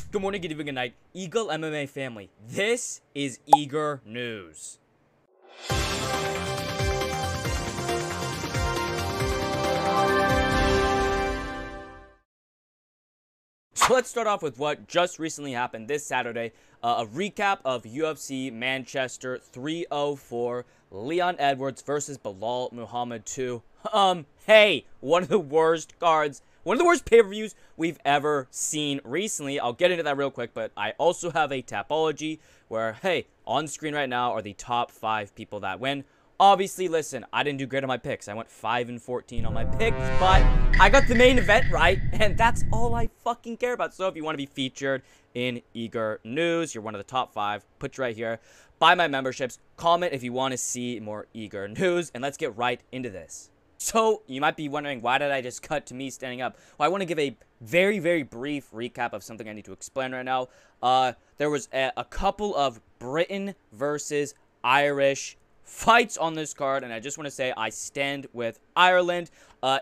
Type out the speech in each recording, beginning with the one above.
Good morning, good evening, good night, EagleMMA family. This is Eagre News. So let's start off with what just recently happened this Saturday. A recap of UFC Manchester 304, Leon Edwards versus BELAL Muhammad 2. Hey, one of the worst cards, one of the worst pay-per-views we've ever seen recently. I'll get into that real quick, but I also have a Tapology where, hey, on screen right now are the top 5 people that win. Obviously, listen, I didn't do great on my picks. I went 5-14 on my picks, but I got the main event right, and that's all I fucking care about. So if you want to be featured in Eagre News, you're one of the top 5, put you right here. Buy my memberships, comment if you want to see more Eagre News, and let's get right into this. So, you might be wondering, why did I just cut to me standing up? Well, I want to give a very, very brief recap of something I need to explain right now. There was a couple of Britain versus Irish fights on this card, and I just want to say I stand with Ireland.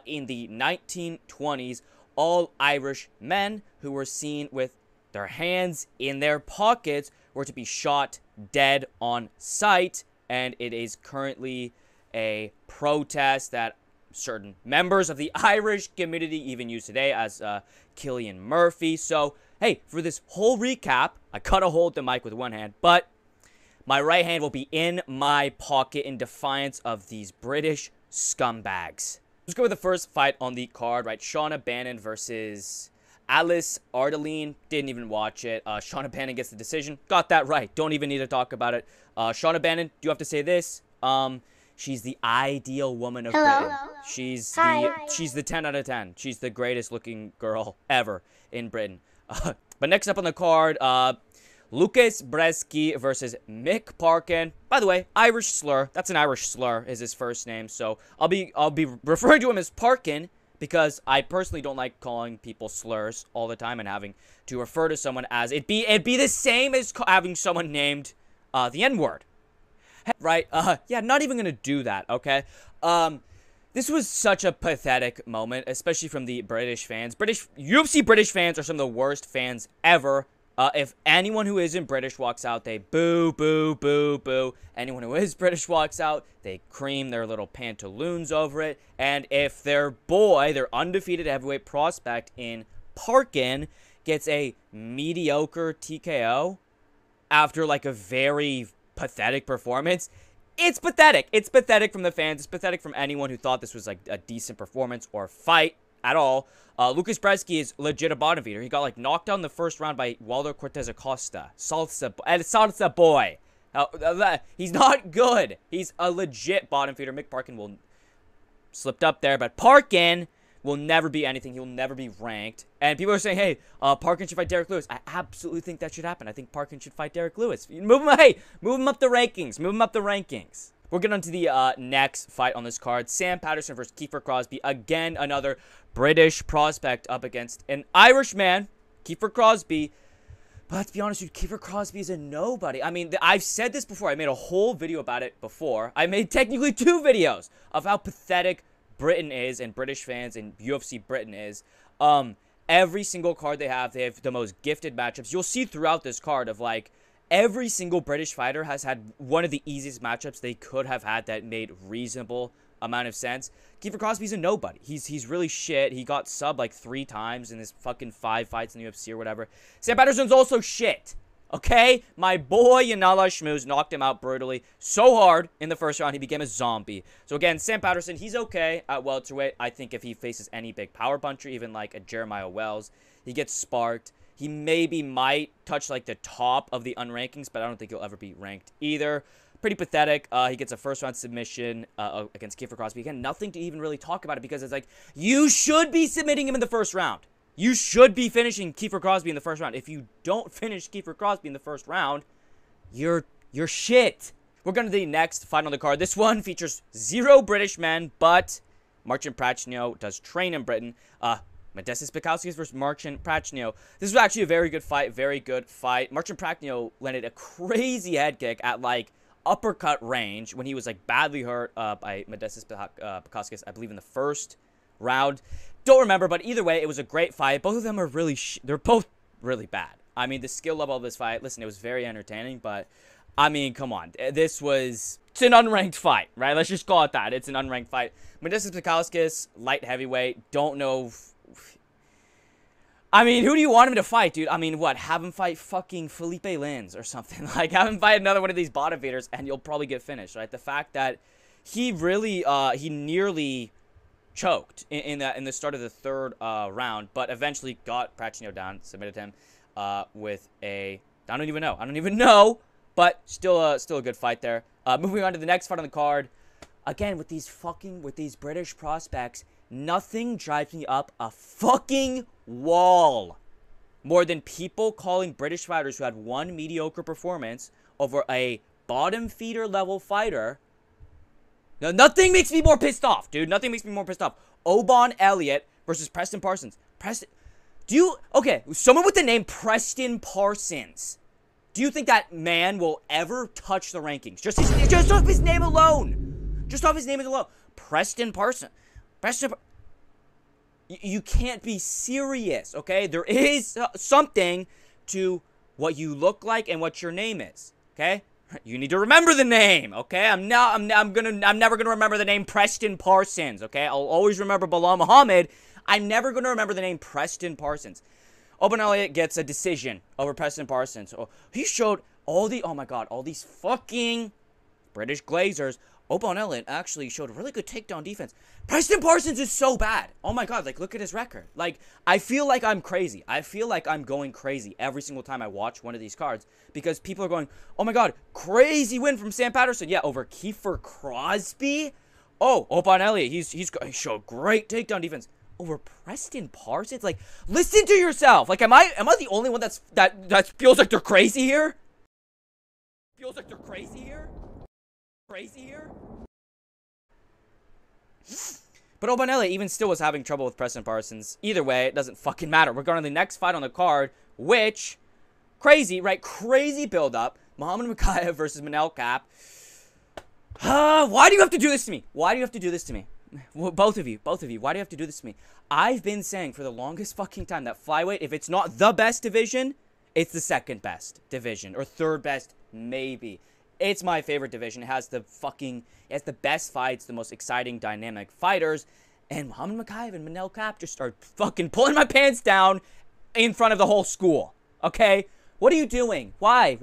In the 1920s, all Irish men who were seen with their hands in their pockets were to be shot dead on sight, and it is currently a protest that certain members of the Irish community even use today, as Cillian Murphy. So, hey, for this whole recap, I cut a hold the mic with one hand, but my right hand will be in my pocket in defiance of these British scumbags. Let's go with the first fight on the card, right? Shauna Bannon versus Alice Ardeline. Didn't even watch it. Shauna Bannon gets the decision. Got that right. Don't even need to talk about it. Shauna Bannon, do you have to say this? She's the ideal woman of Britain. She's the 10 out of 10. She's the greatest looking girl ever in Britain. But next up on the card, Lucas Bresky versus Mick Parkin. By the way, Irish slur. That's an Irish slur, is his first name. So I'll be referring to him as Parkin because I personally don't like calling people slurs all the time and having to refer to someone as it'd be the same as having someone named the N-word. Right? Yeah, not even gonna do that, okay? This was such a pathetic moment, especially from the British fans. UFC British fans are some of the worst fans ever. If anyone who isn't British walks out, they boo, boo, boo, boo. Anyone who is British walks out, they cream their little pantaloons over it. And if their boy, their undefeated heavyweight prospect in Parkin, gets a mediocre TKO after, like, a very pathetic performance, it's pathetic. It's pathetic from the fans. It's pathetic from anyone who thought this was, like, a decent performance or fight at all. Lucas Bresky is legit a bottom feeder. He got, like, knocked down in the first round by Waldo Cortez Acosta. Salsa boy. He's not good. He's a legit bottom feeder. Mick Parkin will slipped up there, but Parkin will never be anything. He will never be ranked. And people are saying, hey, Parkin should fight Derek Lewis. I absolutely think that should happen. I think Parkin should fight Derek Lewis. Move him up the rankings. Move him up the rankings. We're getting on to the next fight on this card. Sam Patterson versus Kiefer Crosby. Again, another British prospect up against an Irish man, Kiefer Crosby. But let's be honest with you, Kiefer Crosby is a nobody. I mean, I've said this before. I made a whole video about it before. I made technically 2 videos of how pathetic Britain is and British fans and UFC Britain is. Every single card they have the most gifted matchups. You'll see throughout this card of, like, every single British fighter has had one of the easiest matchups they could have had that made reasonable amount of sense. Kiefer Crosby's a nobody. He's really shit. He got subbed like 3 times in his fucking 5 fights in the UFC or whatever. Sam Patterson's also shit. Okay? My boy Yanala Shmooze knocked him out brutally so hard in the first round he became a zombie. So again, Sam Patterson, he's okay at welterweight. I think if he faces any big power puncher, even like a Jeremiah Wells, he gets sparked. He might touch, like, the top of the unrankings, but I don't think he'll ever be ranked either. Pretty pathetic. He gets a first-round submission against Kiefer Crosby. Again, nothing to even really talk about it because it's like, you should be submitting him in the first round. You should be finishing Kiefer Crosby in the first round. If you don't finish Kiefer Crosby in the first round, you're shit. We're going to the next fight on the card. This one features 0 British men, but Marcin Prachnio does train in Britain. Modestas Bukauskas versus Marcin Prachnio. This was actually a very good fight. Very good fight. Marcin Prachnio landed a crazy head kick at, like, uppercut range when he was, like, badly hurt by Modestas Bukauskas, I believe, in the first round. Don't remember, but either way, it was a great fight. Both of them are really they're both really bad. I mean, the skill level of this fight, listen, it was very entertaining, but, I mean, come on. It's an unranked fight, right? Let's just call it that. It's an unranked fight. Modestas Bukauskas, light heavyweight, don't know. I mean, who do you want him to fight, dude? I mean, what? Have him fight fucking Felipe Lins or something. Like, have him fight another one of these bottom feeders, and you'll probably get finished, right? The fact that he really, he nearly choked in the start of the third round, but eventually got Pacino down, submitted him with a, I don't even know, but still a good fight there. Moving on to the next fight on the card. Again, with these British prospects, nothing drives me up a fucking wall more than people calling British fighters who had one mediocre performance over a bottom feeder level fighter. Now, nothing makes me more pissed off, dude. Nothing makes me more pissed off. Oban Elliott versus Preston Parsons. Okay, someone with the name Preston Parsons. Do you think that man will ever touch the rankings? Just off his name alone. Just off his name alone. Preston Parsons. You can't be serious, okay? There is something to what you look like and what your name is, okay? You need to remember the name, okay? I'm never gonna remember the name Preston Parsons, okay? I'll always remember BELAL MUHAMMED. I'm never gonna remember the name Preston Parsons. Oban Elliott gets a decision over Preston Parsons. Oh, he showed all these fucking British Glazers. Oban Elliott actually showed a really good takedown defense. Preston Parsons is so bad. Oh my god, like, look at his record. Like, I feel like I'm crazy. I feel like I'm going crazy every single time I watch one of these cards because people are going, oh my god, crazy win from Sam Patterson. Yeah, over Kiefer Crosby. Oh, Oban Elliott, he showed great takedown defense over Preston Parsons. Like, listen to yourself. Like, am I the only one that feels like they're crazy here? Feels like they're crazy here? Crazy here? But Oban Elliott even still was having trouble with Preston Parsons. Either way, it doesn't fucking matter. We're going to the next fight on the card, which, crazy, right? Crazy build-up. Muhammad Mokaev versus Manel Kape. Why do you have to do this to me? Why do you have to do this to me? Well, both of you, why do you have to do this to me? I've been saying for the longest fucking time that flyweight, if it's not the best division, it's the second best division, or third best, maybe. It's my favorite division. It has the best fights, the most exciting, dynamic fighters. And Muhammad Mokaev and Manel Kape just start fucking pulling my pants down in front of the whole school. Okay? What are you doing? Why?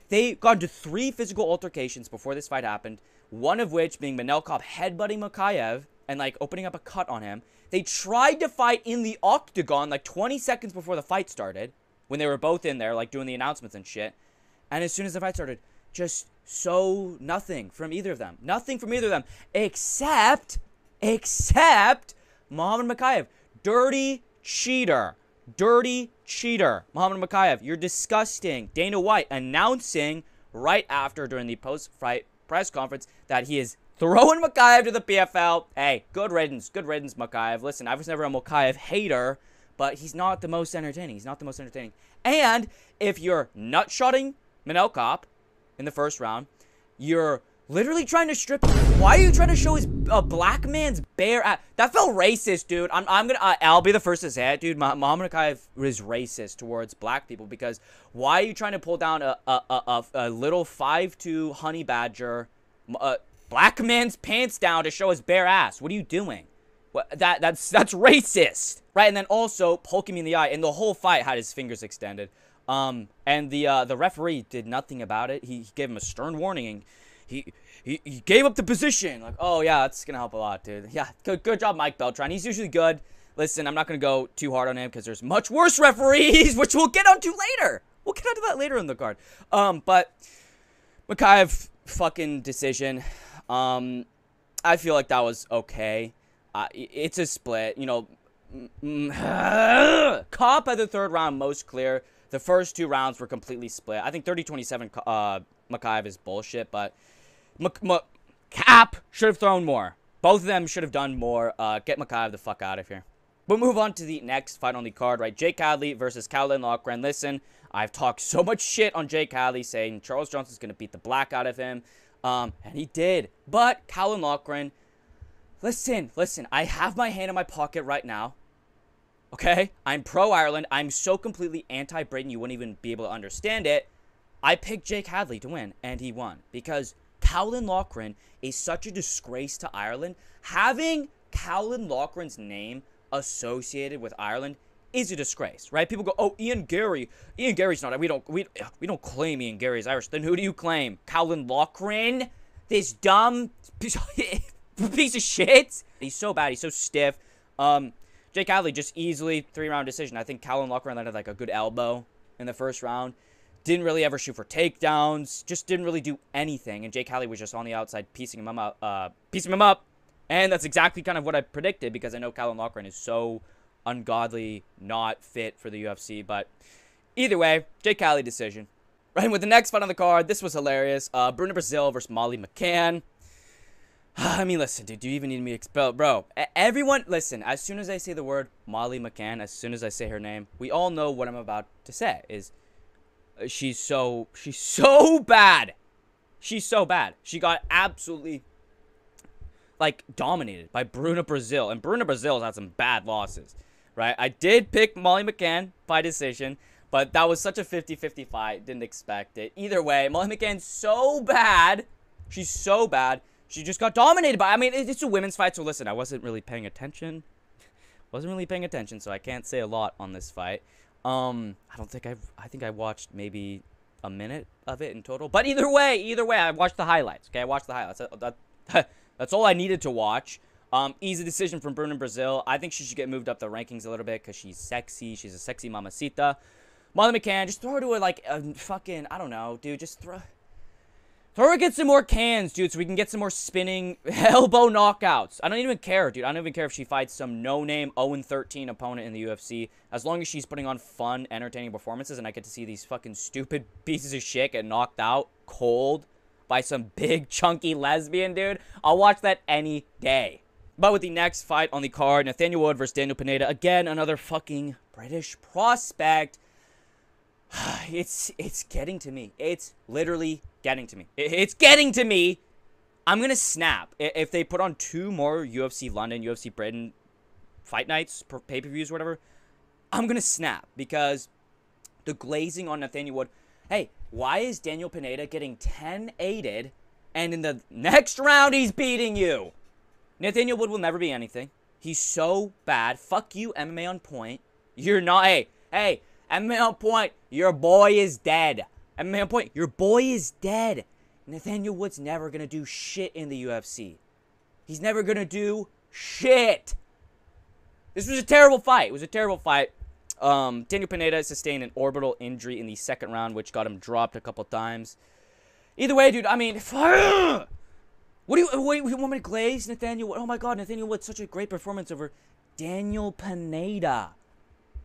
They got into 3 physical altercations before this fight happened. One of which being Manel Kape headbutting Mokaev and, like, opening up a cut on him. They tried to fight in the octagon, like, 20 seconds before the fight started. When they were both in there, like, doing the announcements and shit. And as soon as the fight started, just nothing from either of them. Nothing from either of them. Except Muhammad Mokaev. Dirty cheater. Dirty cheater. Muhammad Mokaev, you're disgusting. Dana White announcing right after, during the post-fight press conference, that he is throwing Mokaev to the PFL. Hey, good riddance, Mokaev. Listen, I was never a Mokaev hater, but he's not the most entertaining. And if you're nut-shotting Manel Kape in the first round, you're literally trying to strip him. Why are you trying to show his black man's bare ass? That felt racist, dude. I'll be the first to say it, dude. Muhammad Mokaev is racist towards black people because why are you trying to pull down a little 5'2" honey badger, black man's pants down to show his bare ass? What are you doing? That's racist, right? And then also poking me in the eye, and the whole fight had his fingers extended. And the referee did nothing about it. He gave him a stern warning, and he gave up the position. Like, oh yeah, that's gonna help a lot, dude. Yeah, good job, Mike Beltran. He's usually good. Listen, I'm not gonna go too hard on him because there's much worse referees, which we'll get onto later. We'll get onto that later in the card. But Mokaev fucking decision. I feel like that was okay. It's a split, you know. Kape at the third round most clear. The first 2 rounds were completely split. I think 30-27 Mokaev is bullshit, but Kape should have thrown more. Both of them should have done more. Get Mokaev the fuck out of here. But move on to the next fight on the card, right? Jake Hadley versus Calvin Loughran. Listen, I've talked so much shit on Jake Hadley, saying Charles Johnson's going to beat the black out of him. And he did. But Calvin Loughran, listen, I have my hand in my pocket right now. Okay? I'm pro-Ireland. I'm so completely anti-Britain you wouldn't even be able to understand it. I picked Jake Hadley to win, and he won. Because Cowlin Loughran is such a disgrace to Ireland. Having Cowlin Loughran's name associated with Ireland is a disgrace, right? People go, oh, Ian Gary. Ian Gary's not. We don't claim Ian Gary's Irish. Then who do you claim? Cowlin Loughran? This dumb piece of shit? He's so bad. He's so stiff. Jake Hadley just easily 3-round decision. I think Cowlin Loughran landed like a good elbow in the first round. Didn't really ever shoot for takedowns. Just didn't really do anything. And Jake Hadley was just on the outside piecing him up. And that's exactly kind of what I predicted because I know Cowlin Loughran is so ungodly not fit for the UFC. But either way, Jake Hadley decision. Right, with the next fight on the card, this was hilarious. Bruna Brazil versus Molly McCann. I mean, listen, dude, do you even need me to expel? Bro, everyone, listen, as soon as I say the word Molly McCann, as soon as I say her name, we all know what I'm about to say is she's so bad. She's so bad. She got absolutely, like, dominated by Bruna Brazil. And Bruna Brazil's had some bad losses, right? I did pick Molly McCann by decision, but that was such a 50-50 fight. Didn't expect it. Either way, Molly McCann's so bad. She's so bad. She just got dominated by, I mean, it's a women's fight, so listen, I wasn't really paying attention. So I can't say a lot on this fight. I think I watched maybe a minute of it in total. But either way, I watched the highlights. Okay, I watched the highlights. That's all I needed to watch. Easy decision from Bruna Brazil. I think she should get moved up the rankings a little bit because she's sexy. She's a sexy mamacita. Molly McCann, just throw her to a fucking, I don't know, dude, just throw her get some more cans, dude, so we can get some more spinning elbow knockouts. I don't even care, dude. I don't even care if she fights some no-name 0-13 opponent in the UFC. As long as she's putting on fun, entertaining performances and I get to see these fucking stupid pieces of shit get knocked out cold by some big, chunky lesbian, dude, I'll watch that any day. But with the next fight on the card, Nathaniel Wood versus Daniel Pineda. Again, another fucking British prospect. It's getting to me. It's literally getting to me. It's getting to me. I'm going to snap. If they put on 2 more UFC London, UFC Britain fight nights, pay-per-views, or whatever, I'm going to snap because the glazing on Nathaniel Wood. Hey, why is Daniel Pineda getting 10-8'd and in the next round he's beating you? Nathaniel Wood will never be anything. He's so bad. Fuck you, MMA on point. You're not. Hey, MMA on point. Your boy is dead. MMA on point. Your boy is dead. Nathaniel Wood's never going to do shit in the UFC. He's never going to do shit. This was a terrible fight. It was a terrible fight. Daniel Pineda sustained an orbital injury in the second round, which got him dropped a couple times. Either way, dude, I mean, what do you want me to glaze Nathaniel Wood? Oh my god, Nathaniel Wood, such a great performance over Daniel Pineda.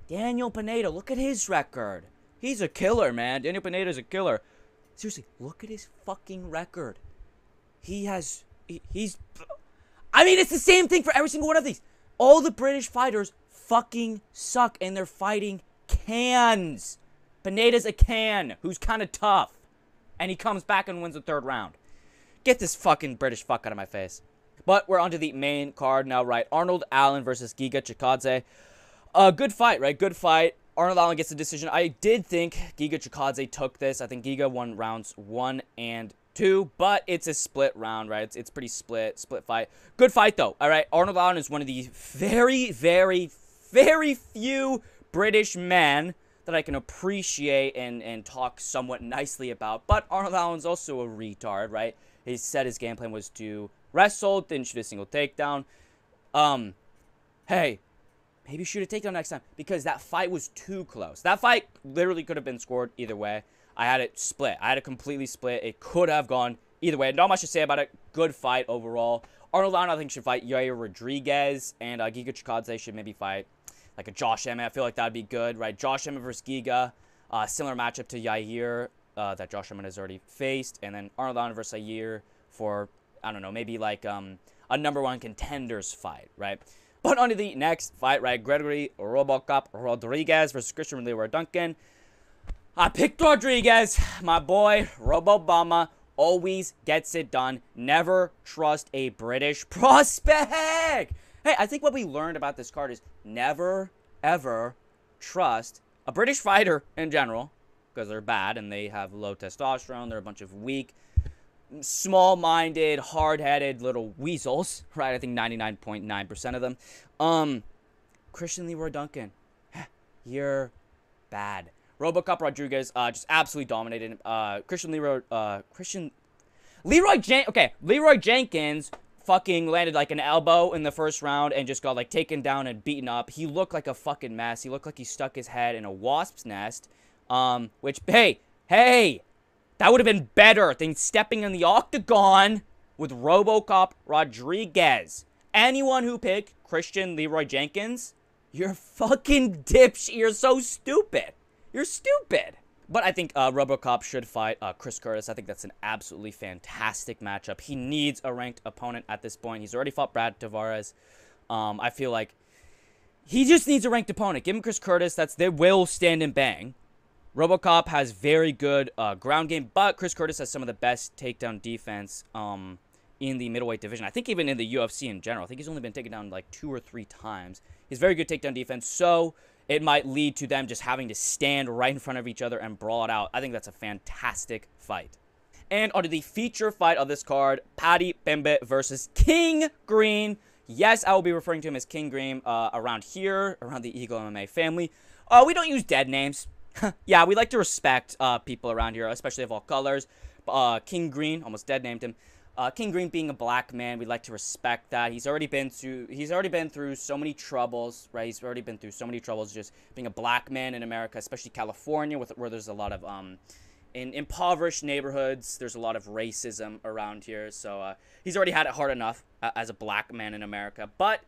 Daniel Pineda, look at his record. He's a killer, man. Daniel Pineda's a killer. Seriously, look at his fucking record. He's I mean, it's the same thing for every single one of these. All the British fighters fucking suck, and they're fighting cans. Pineda's a can who's kind of tough, and he comes back and wins the third round. Get this fucking British fuck out of my face. But we're onto the main card now, right? Arnold Allen versus Giga Chikadze. Good fight, right? Good fight. Arnold Allen gets the decision. I did think Giga Chikadze took this. I think Giga won rounds 1 and 2, but it's a split round, right? It's pretty split fight. Good fight, though, all right? Arnold Allen is one of the very, very, very few British men that I can appreciate and talk somewhat nicely about. But Arnold Allen's also a retard, right? He said his game plan was to wrestle, didn't shoot a single takedown. Hey, maybe shoot a takedown next time because that fight was too close. That fight literally could have been scored either way. I had it split. I had it completely split. It could have gone either way. Not much to say about it. Good fight overall. Arnold Allen, I think, should fight Yair Rodriguez, and Giga Chikadze should maybe fight like a Josh Emmett. I feel like that would be good, right? Josh Emmett versus Giga. Similar matchup to Yair that Josh Emmett has already faced. And then Arnold Allen versus Yair for, I don't know, maybe like a #1 contenders fight, right? But on to the next fight, right? Gregory Robocop Rodriguez versus Christian Leroy Duncan. I picked Rodriguez. My boy, Robobama, always gets it done. Never trust a British prospect. Hey, I think what we learned about this card is never ever trust a British fighter in general, because they're bad and they have low testosterone. They're a bunch of weak, small-minded, hard-headed little weasels, right? I think 99.9% of them. Christian Leroy Duncan, you're bad. RoboCop Rodriguez just absolutely dominated. Leroy Jenkins fucking landed like an elbow in the first round and just got like taken down and beaten up. He looked like a fucking mess. He looked like he stuck his head in a wasp's nest. Which, hey, that would have been better than stepping in the octagon with RoboCop Rodriguez. Anyone who picked Christian Leroy Jenkins, you're fucking dipshit. You're so stupid. You're stupid. But I think RoboCop should fight Chris Curtis. I think that's an absolutely fantastic matchup. He needs a ranked opponent at this point. He's already fought Brad Tavares. I feel like he just needs a ranked opponent. Give him Chris Curtis. They will stand and bang. RoboCop has very good ground game, but Chris Curtis has some of the best takedown defense in the middleweight division. I think even in the UFC in general. I think he's only been taken down like 2 or 3 times. He's very good takedown defense, so it might lead to them just having to stand right in front of each other and brawl it out. I think that's a fantastic fight. And onto the feature fight of this card, Paddy Pimblett versus King Green. Yes, I will be referring to him as King Green around here, around the EagleMMA family. We don't use dead names. Yeah, we like to respect people around here, especially of all colors. King Green, almost dead named him. King Green being a black man, we like to respect that. He's already been through so many troubles, right? He's already been through so many troubles just being a black man in America, especially California, where there's a lot of in impoverished neighborhoods, there's a lot of racism around here. So he's already had it hard enough as a black man in America, but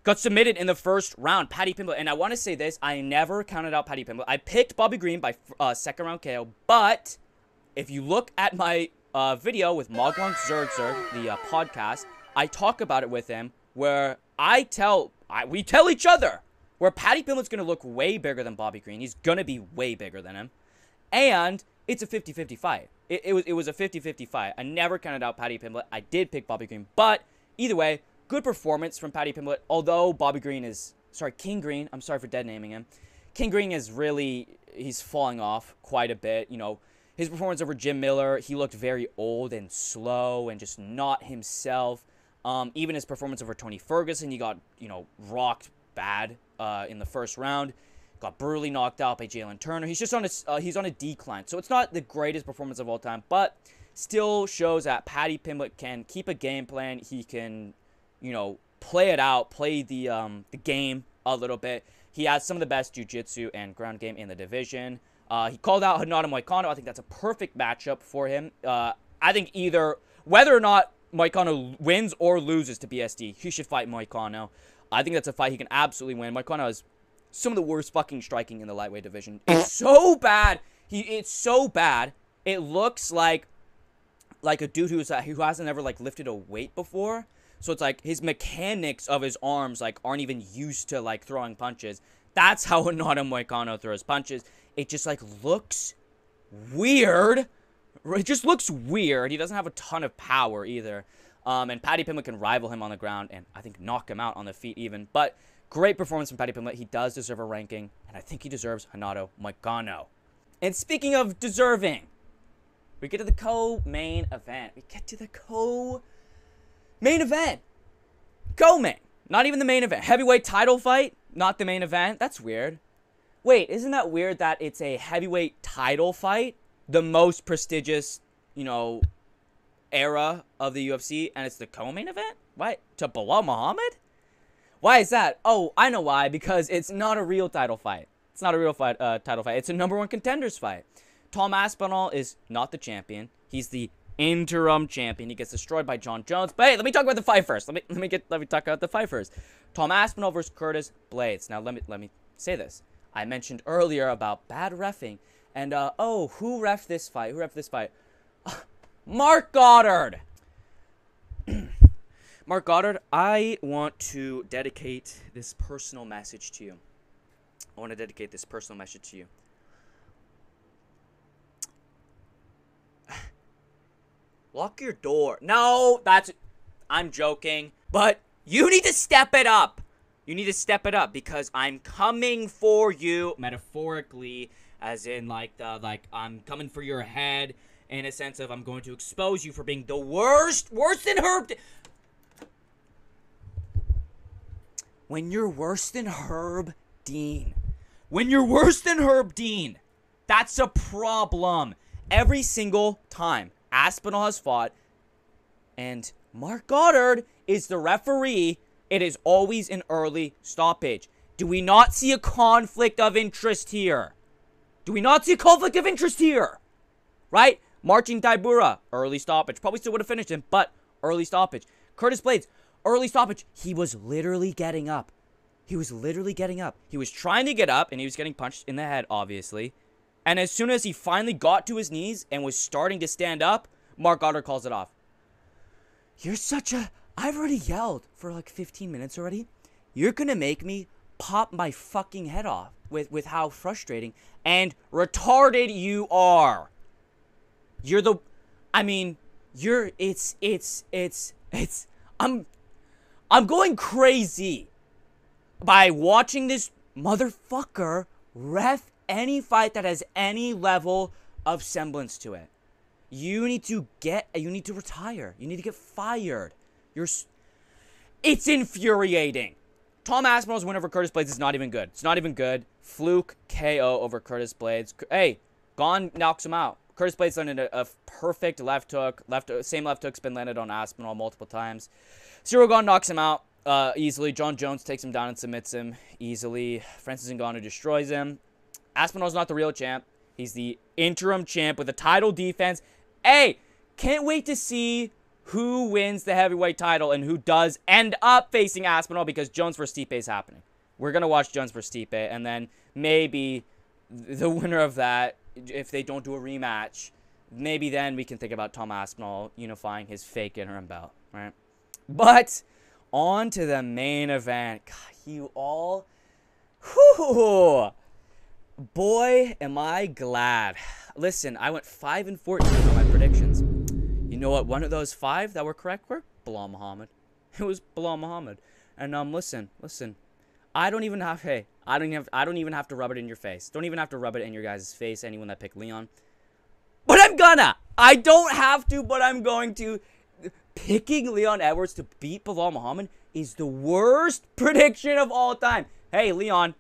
got submitted in the first round, Paddy Pimblett. And I want to say this, I never counted out Paddy Pimblett. I picked Bobby Green by second round KO, but if you look at my video with Mogwang Zergzer, the podcast, I talk about it with him where we tell each other where Paddy Pimblett's going to look way bigger than Bobby Green. He's going to be way bigger than him. And it's a 50-50 fight. It was a 50-50 fight. I never counted out Paddy Pimblett. I did pick Bobby Green. But either way, good performance from Paddy Pimblett. Although King Green, I'm sorry for dead naming him. King Green he's falling off quite a bit. You know, his performance over Jim Miller, he looked very old and slow and just not himself. Even his performance over Tony Ferguson, he got, rocked bad in the first round. Got brutally knocked out by Jalen Turner. He's just he's on a decline. So it's not the greatest performance of all time, but still shows that Paddy Pimblett can keep a game plan. He can, play it out, play the game a little bit. He has some of the best jiu-jitsu and ground game in the division. He called out Renato Moicano. I think that's a perfect matchup for him. I think whether or not Moicano wins or loses to BSD, he should fight Moicano. I think that's a fight he can absolutely win. Moicano has some of the worst fucking striking in the lightweight division. It's so bad. It's so bad. It looks like a dude who hasn't ever lifted a weight before. So it's like his mechanics of his arms aren't even used to throwing punches. That's how Renato Moicano throws punches. It just looks weird. It just looks weird. He doesn't have a ton of power either. And Paddy Pimblett can rival him on the ground and I think knock him out on the feet even. But great performance from Paddy Pimblett. He does deserve a ranking, and I think he deserves Renato Moicano. And speaking of deserving, we get to the co-main event. Co-main. Not even the main event. Heavyweight title fight, not the main event. That's weird. Wait, isn't that weird that it's a heavyweight title fight? The most prestigious, era of the UFC, and it's the co-main event? What? To Belal Muhammad? Why is that? Oh, I know why. Because it's not a real title fight. It's not a real title fight. It's a ‑1 contenders fight. Tom Aspinall is not the champion. He's the interim champion. He gets destroyed by John Jones. But hey, let me talk about the fight first. Let me talk about the fight first. Tom Aspinall versus Curtis Blades. Now let me say this. I mentioned earlier about bad reffing, and who reffed this fight? Mark Goddard. Mark Goddard, I want to dedicate this personal message to you. Lock your door. No, I'm joking. But you need to step it up. You need to step it up because I'm coming for you metaphorically, as in like I'm coming for your head in a sense of I'm going to expose you for being the worst, worse than Herb. When you're worse than Herb Dean. When you're worse than Herb Dean, that's a problem. Every single time Aspinall has fought and Mark Goddard is the referee, it is always an early stoppage. Do we not see a conflict of interest here? Do we not see a conflict of interest here? Right? Marcin Tybura, early stoppage. Probably still would have finished him, but early stoppage. Curtis Blades, early stoppage. He was literally getting up. He was literally getting up. He was trying to get up, and he was getting punched in the head, obviously. And as soon as he finally got to his knees and was starting to stand up, Mark Goddard calls it off. You're such a... I've already yelled for like 15 minutes already. You're gonna make me pop my fucking head off with how frustrating and retarded you are. You're the... I mean, you're... I'm going crazy by watching this motherfucker ref any fight that has any level of semblance to it. You need to retire. You need to get fired. It's infuriating. Tom Aspinall's win over Curtis Blades is not even good. It's not even good. Fluke KO over Curtis Blades. Hey, Gon knocks him out. Curtis Blades landed a perfect left hook. Same left hook's been landed on Aspinall multiple times. Cyril Gon knocks him out easily. John Jones takes him down and submits him easily. Francis Ngannou destroys him. Aspinall's not the real champ. He's the interim champ with a title defense. Hey, can't wait to see who wins the heavyweight title and who does end up facing Aspinall, because Jones vs. Stipe is happening. We're going to watch Jones vs. Stipe, and then maybe the winner of that, if they don't do a rematch, maybe then we can think about Tom Aspinall unifying his fake interim belt, right? But on to the main event. God, you all... Whew! Boy, am I glad. Listen, I went 5-14 on my predictions. You know what? One of those 5 that were correct were BELAL Muhammad. It was BELAL Muhammad. And listen. I don't even have to rub it in your face. Don't even have to rub it in your guys' face. Anyone that picked Leon, but I'm gonna. I don't have to, but I'm going to. Picking Leon Edwards to beat BELAL Muhammad is the worst prediction of all time. Hey, Leon.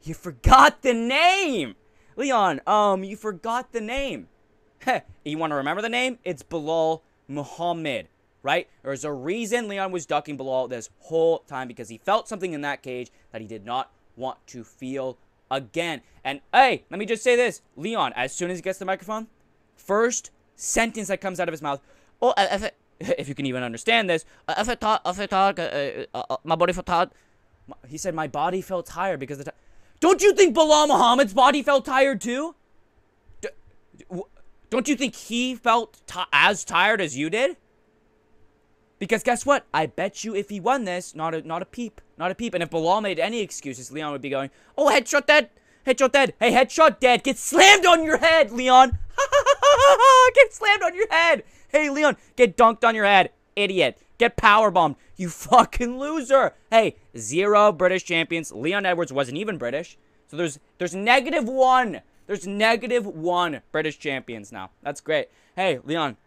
You forgot the name. Leon, you forgot the name. You want to remember the name? It's BELAL Muhammad, right? There's a reason Leon was ducking BELAL this whole time, because he felt something in that cage that he did not want to feel again. And, hey, let me just say this. Leon, as soon as he gets the microphone, first sentence that comes out of his mouth, if you can even understand this, my body felt tired. He said, my body felt tired because of the... Don't you think BELAL Muhammad's body felt tired too? Don't you think he felt as tired as you did? Because guess what? I bet you if he won this, not a peep. And if BELAL made any excuses, Leon would be going, oh, headshot dead. Headshot dead. Hey, headshot dead. Get slammed on your head, Leon. Get slammed on your head. Hey, Leon, get dunked on your head. Idiot. Get powerbombed. You fucking loser. Hey, 0 British champions. Leon Edwards wasn't even British. So there's -1. There's -1 British champions now. That's great. Hey, Leon.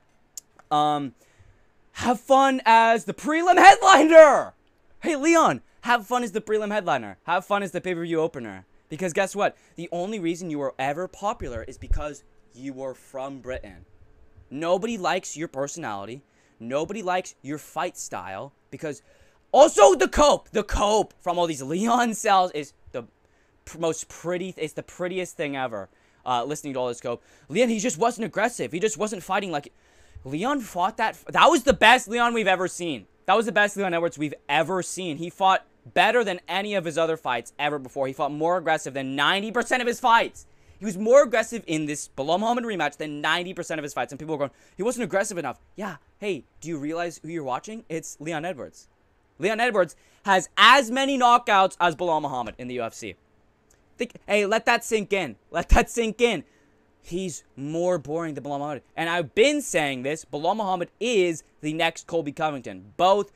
Have fun as the prelim headliner. Hey, Leon. Have fun as the prelim headliner. Have fun as the pay-per-view opener. Because guess what? The only reason you were ever popular is because you were from Britain. Nobody likes your personality. Nobody likes your fight style. Because also the cope from all these Leon cells is the most pretty. It's the prettiest thing ever. Listening to all this cope. Leon, he just wasn't aggressive. He just wasn't fighting like... Leon fought that was the best Leon we've ever seen. That was the best Leon Edwards we've ever seen. He fought better than any of his other fights ever before. He fought more aggressive than 90% of his fights. He was more aggressive in this BELAL Muhammad rematch than 90% of his fights. And people are going, he wasn't aggressive enough. Yeah, hey, do you realize who you're watching? It's Leon Edwards. Leon Edwards has as many knockouts as BELAL Muhammad in the UFC. Hey, let that sink in. Let that sink in. He's more boring than BELAL Muhammad. And I've been saying this. BELAL Muhammad is the next Colby Covington. Both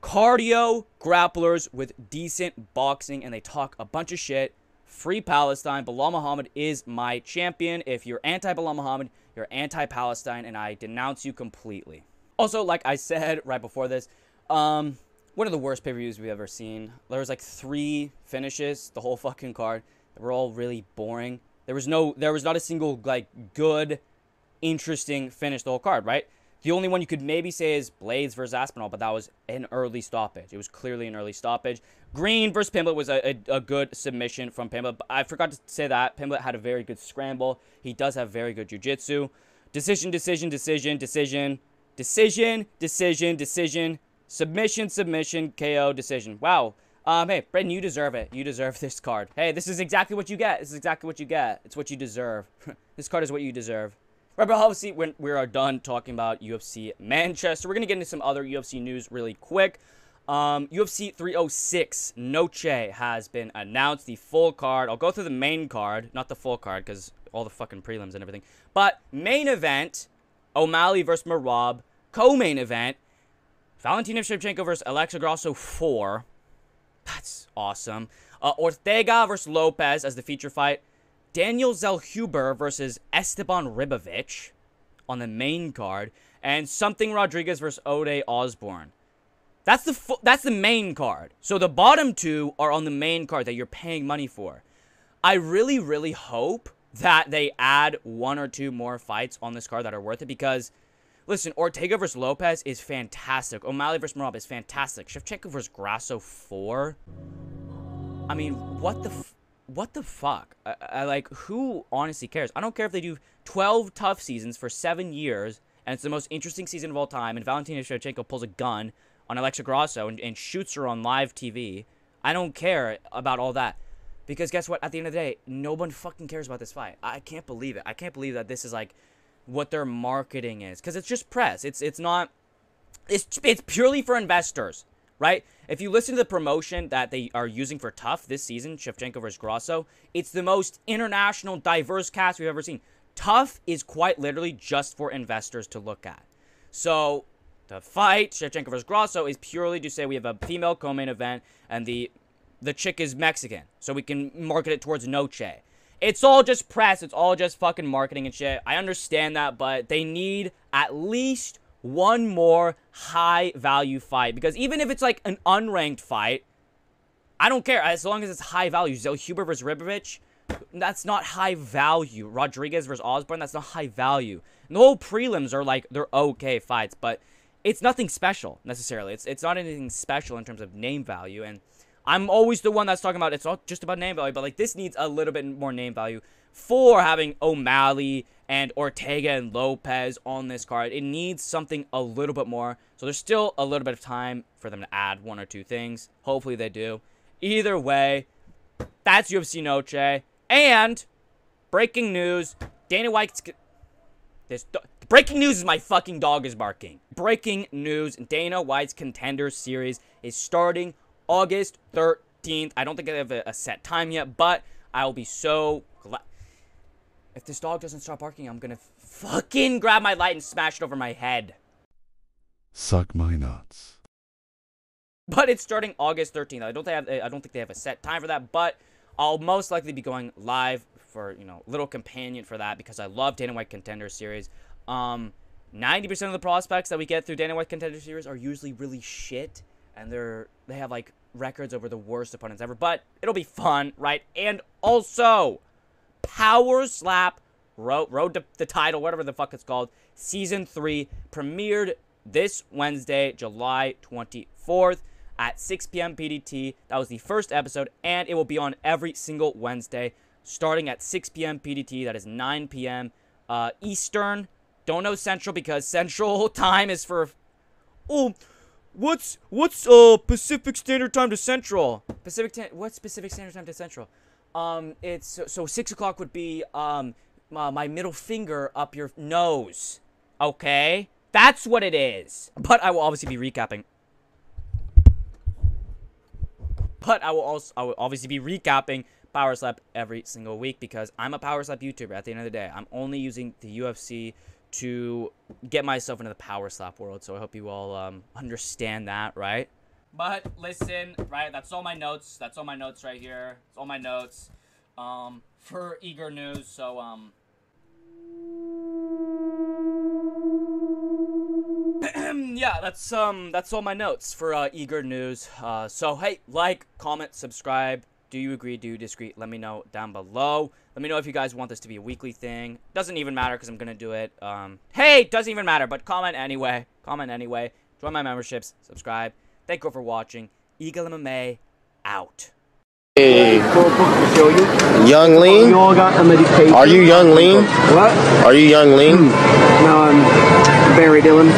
cardio grapplers with decent boxing, and they talk a bunch of shit. Free Palestine. Belal Muhammad is my champion. If you're anti-Belal Muhammad, you're anti-Palestine, and I denounce you completely. Also, like I said right before this, one of the worst pay-per-views we've ever seen. There was like 3 finishes, the whole fucking card. They were all really boring. There was not a single like good, interesting finish the whole card, right? The only one you could maybe say is Blades versus Aspinall, but that was an early stoppage. It was clearly an early stoppage. Green versus Pimblett was a good submission from Pimblett. But I forgot to say that. Pimblett had a very good scramble. He does have very good jiu-jitsu. Decision, decision, decision, decision, decision, decision, decision, submission, submission, KO, decision. Wow. Hey, Brendan, you deserve it. You deserve this card. Hey, this is exactly what you get. This is exactly what you get. It's what you deserve. This card is what you deserve. Right, but obviously, when we are done talking about UFC Manchester, we're going to get into some other UFC news really quick. UFC 306 Noche has been announced, the full card. I'll go through the main card, not the full card, because all the fucking prelims and everything. But main event, O'Malley versus Merab. Co-main event, Valentina Shevchenko versus Alexa Grasso 4. That's awesome. Ortega versus Lopez as the feature fight. Daniel Zellhuber versus Esteban Ribovic on the main card, and Something Rodriguez versus Ode Osborne. That's the main card. So the bottom 2 are on the main card that you're paying money for. I really, really hope that they add 1 or 2 more fights on this card that are worth it, because, listen, Ortega versus Lopez is fantastic. O'Malley versus Merab is fantastic. Shevchenko versus Grasso 4? I mean, what the fuck? I like, who honestly cares? I don't care if they do 12 tough seasons for 7 years, and it's the most interesting season of all time, and Valentina Shevchenko pulls a gun on Alexa Grasso and shoots her on live TV. I don't care about all that. Because guess what? At the end of the day, no one fucking cares about this fight. I can't believe it. I can't believe that this is like what their marketing is. Because it's just press. It's not... It's purely for investors. Right? If you listen to the promotion that they are using for TUF this season, Shevchenko versus Grasso, it's the most international, diverse cast we've ever seen. TUF is quite literally just for investors to look at. So, the fight, Shevchenko versus Grasso, is purely to say we have a female co-main event, and the chick is Mexican, so we can market it towards Noche. It's all just press, it's all just fucking marketing and shit. I understand that, but they need at least 1 more high-value fight. Because even if it's like an unranked fight, I don't care. As long as it's high value. Zellhuber versus Ribovic, that's not high value. Rodriguez versus Osborne, that's not high value. And the whole prelims are like, they're okay fights, but it's nothing special, necessarily. It's not anything special in terms of name value. And I'm always the one that's talking about, it's not just about name value, but like this needs a little bit more name value for having O'Malley and Ortega and Lopez on this card. It needs something a little bit more. So there's still a little bit of time for them to add 1 or 2 things. Hopefully they do. Either way, that's UFC Noche. And breaking news, Dana White's... Breaking news is my fucking dog is barking. Breaking news, Dana White's Contender series is starting August 13th. I don't think I have a set time yet, but I'll be so glad. If this dog doesn't stop barking, I'm gonna fucking grab my light and smash it over my head. Suck my nuts. But it's starting August 13th. I don't think they have a set time for that, but I'll most likely be going live for, little companion for that, because I love Dana White Contender series. 90% of the prospects that we get through Dana White Contender series are usually really shit, and they have like records over the worst opponents ever, but it'll be fun, right? And also, Powerslap Road to the Title, whatever the fuck it's called, Season 3 premiered this Wednesday, July 24th at 6 p.m. PDT. That was the first episode, and it will be on every single Wednesday, starting at 6 p.m. PDT. That is 9 p.m. Eastern. Don't know Central, because Central time is for... Oh, what's Pacific Standard Time to Central? What's Pacific Standard Time to Central? It's so 6 o'clock would be my middle finger up your nose. Okay, that's what it is. But I will obviously be recapping. Powerslap every single week, because I'm a Powerslap YouTuber. At the end of the day, I'm only using the UFC to get myself into the Powerslap world. So I hope you all understand that, right? But listen, right? That's all my notes. That's all my notes right here. It's all my notes for Eagre news. So yeah, that's all my notes for Eagre news. So hey, like, comment, subscribe. Do you agree? Do you disagree? Let me know down below. Let me know if you guys want this to be a weekly thing. Doesn't even matter because I'm gonna do it. Hey, doesn't even matter, but comment anyway. Comment anyway. Join my memberships. Subscribe. Thank you for watching. EagleMMA out. Hey, Young Lean? Are you Young Lean? What? Are you Young Lean? No, I'm Barry Dillon.